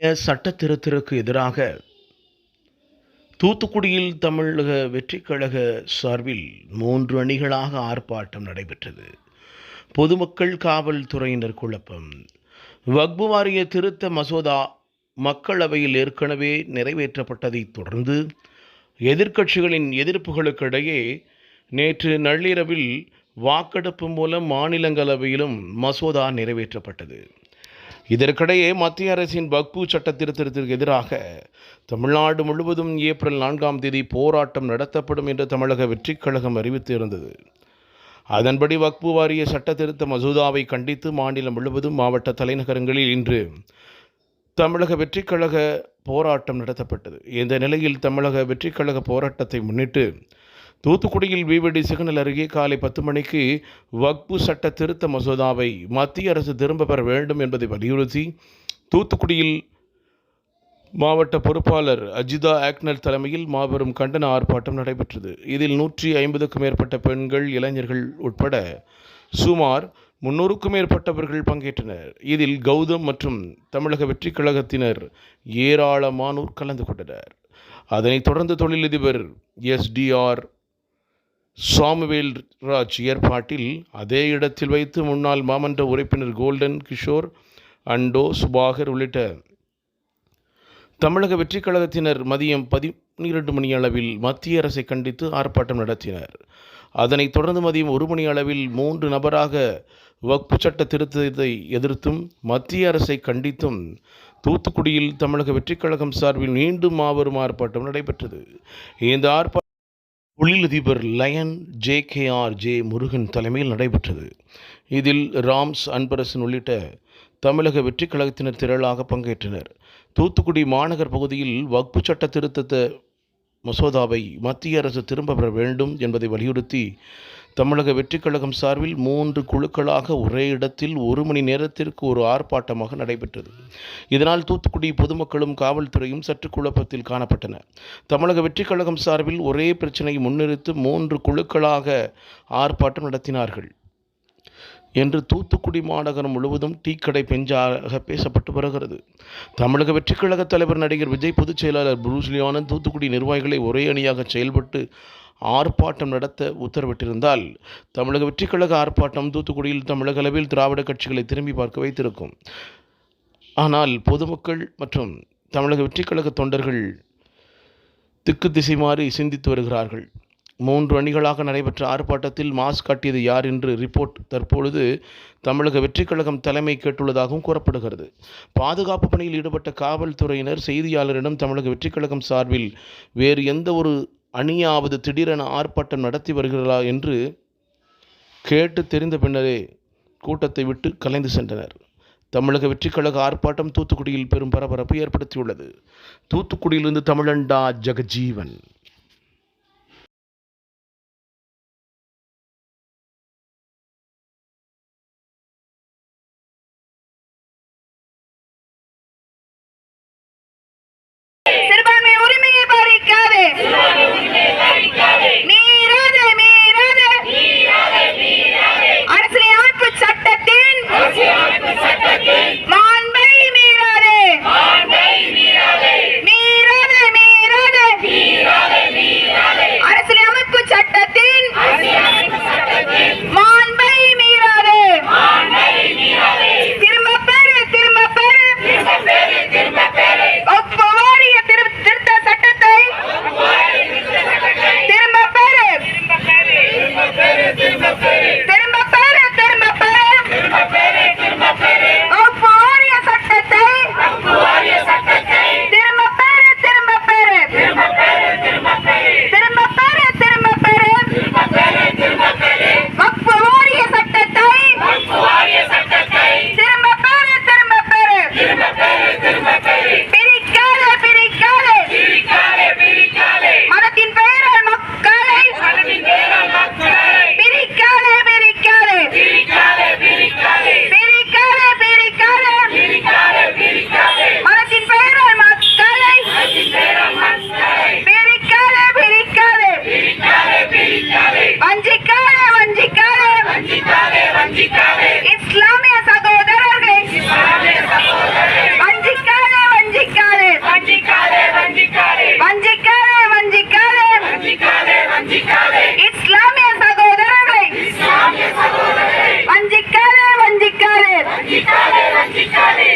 சட்ட திருத்தத்திற்கு எதிராக தூத்துக்குடியில் தமிழக வெற்றிக் கழக சார்பில் 3 அணிகளாக ஆர்ப்பாட்டம் நடைபெற்றது. பொதுமக்கள் காவல்துறையினர் குழப்பம். வக்பு வாரிய திருத்த மசோதா மக்களவையில் ஏற்கனவே நிறைவேற்றப்பட்டதைத் தொடர்ந்து எதிர்க்கட்சிகளின் எதிர்ப்புகளுக்கிடையே நேற்று நள்ளிரவில் வாக்கெடுப்பு மூலம் மாநிலங்களவையிலும் மசோதா நிறைவேற்றப்பட்டது. இதற்கிடையே மத்திய அரசின் வக்பு சட்ட திருத்தத்திற்கு எதிராக தமிழ்நாடு முழுவதும் ஏப்ரல் 4ஆம் தேதி போராட்டம் நடத்தப்படும் என்று தமிழக வெற்றிக் கழகம் அறிவித்திருந்தது. அதன்படி வக்பு வாரிய சட்ட திருத்த மசோதாவை கண்டித்து மாநிலம் முழுவதும் மாவட்ட தலைநகரங்களில் இன்று தமிழக வெற்றிக் கழக போராட்டம் நடத்தப்பட்டது. இந்த நிலையில் தமிழக வெற்றிக் கழக போராட்டத்தை முன்னிட்டு தூத்துக்குடியில் விவிடி சிக்னல் அருகே காலை 10 மணிக்கு வக்பு சட்ட திருத்த மசோதாவை மத்திய அரசு திரும்ப பெற வேண்டும் என்பதை வலியுறுத்தி தூத்துக்குடியில் மாவட்ட பொறுப்பாளர் அஜிதா ஆக்னல் தலைமையில் மாபெரும் கண்டன ஆர்ப்பாட்டம் நடைபெற்றது. இதில் 150க்கும் மேற்பட்ட பெண்கள், இளைஞர்கள் உட்பட சுமார் 300க்கும் மேற்பட்டவர்கள் பங்கேற்றனர். இதில் கௌதம் மற்றும் தமிழக வெற்றிக் கழகத்தினர் ஏராளமானோர் கலந்து கொண்டனர். அதனைத் தொடர்ந்து தொழிலதிபர் SDR சாமுவேல் ராஜ் ஏற்பாட்டில் அதே இடத்தில் வைத்து முன்னாள் மாமன்ற உறுப்பினர் கோல்டன் கிஷோர், அண்டோ, சுபாகர் உள்ளிட்ட தமிழக வெற்றிக் கழகத்தினர் மதியம் 12 மணி அளவில் மத்திய அரசை கண்டித்து ஆர்ப்பாட்டம் நடத்தினர். அதனைத் தொடர்ந்து மதியம் 1 மணி அளவில் 3 நபராக வக்பு சட்ட திருத்தத்தை எதிர்த்தும் மத்திய அரசை கண்டித்தும் தூத்துக்குடியில் தமிழக வெற்றிக் கழகம் சார்பில் மீண்டும் மாபெரும் ஆர்ப்பாட்டம் நடைபெற்றது. இந்த ஆர்ப்பாட்டம் தொழிலதிபர் லயன் JKR முருகன் தலைமையில் நடைபெற்றது. இதில் ராம்ஸ், அன்பரசன் உள்ளிட்ட தமிழக வெற்றிக் கழகத்தினர் திரளாக பங்கேற்றனர். தூத்துக்குடி மாநகர் பகுதியில் வக்பு சட்ட திருத்த மசோதாவை மத்திய அரசு திரும்ப பெற வேண்டும் என்பதை வலியுறுத்தி தமிழக வெற்றிக் கழகம் சார்பில் 3 குழுக்களாக ஒரே இடத்தில் 1 மணி நேரத்திற்கு ஒரு ஆர்ப்பாட்டமாக நடைபெற்றது. இதனால் தூத்துக்குடி பொதுமக்களும் காவல்துறையும் சற்று குழப்பத்தில் காணப்பட்டன. தமிழக வெற்றிக் கழகம் சார்பில் ஒரே பிரச்சனையை முன்னிறுத்தி 3 குழுக்களாக ஆர்ப்பாட்டம் நடத்தினார்கள் என்று தூத்துக்குடி மாநகரம் முழுவதும் டீக்கடை பெஞ்சாக பேசப்பட்டு வருகிறது. தமிழக வெற்றிக் கழக தலைவர் நடிகர் விஜய், பொதுச் செயலாளர் புரூஸ் லீ ஆனந்த் தூத்துக்குடி நிர்வாகிகளை ஒரே அணியாக செயல்பட்டு ஆர்ப்பாட்டம் நடத்த உத்தரவிட்டிருந்தால் தமிழக வெற்றிக் கழக ஆர்ப்பாட்டம் தூத்துக்குடியில் தமிழக அளவில் திராவிட கட்சிகளை திரும்பி பார்க்க வைத்திருக்கும். ஆனால் பொதுமக்கள் மற்றும் தமிழக வெற்றிக் கழக தொண்டர்கள் திக்கு திசை மாறி சிந்தித்து வருகிறார்கள். 3 அணிகளாக நடைபெற்ற ஆர்ப்பாட்டத்தில் மாஸ்க் காட்டியது யார் என்று ரிப்போர்ட் தற்பொழுது தமிழக வெற்றிக் கழகம் தலைமை கேட்டுள்ளதாகவும் கூறப்படுகிறது. பாதுகாப்பு பணியில் ஈடுபட்ட காவல்துறையினர் செய்தியாளரிடம் தமிழக வெற்றிக் கழகம் சார்பில் வேறு எந்த ஒரு அணியாவது திடீரென ஆர்ப்பாட்டம் நடத்தி வருகிறதா என்று கேட்டு தெரிந்த பின்னரே கூட்டத்தை விட்டு கலைந்து சென்றனர். தமிழக வெற்றிக் கழக ஆர்ப்பாட்டம் தூத்துக்குடியில் பெரும் பரபரப்பு ஏற்படுத்தியுள்ளது. தூத்துக்குடியிலிருந்து தமிழண்டா ஜெகஜீவன். இஸ்லாமிய சகோதரர்களை வஞ்சிக்காதே வஞ்சிக்காதே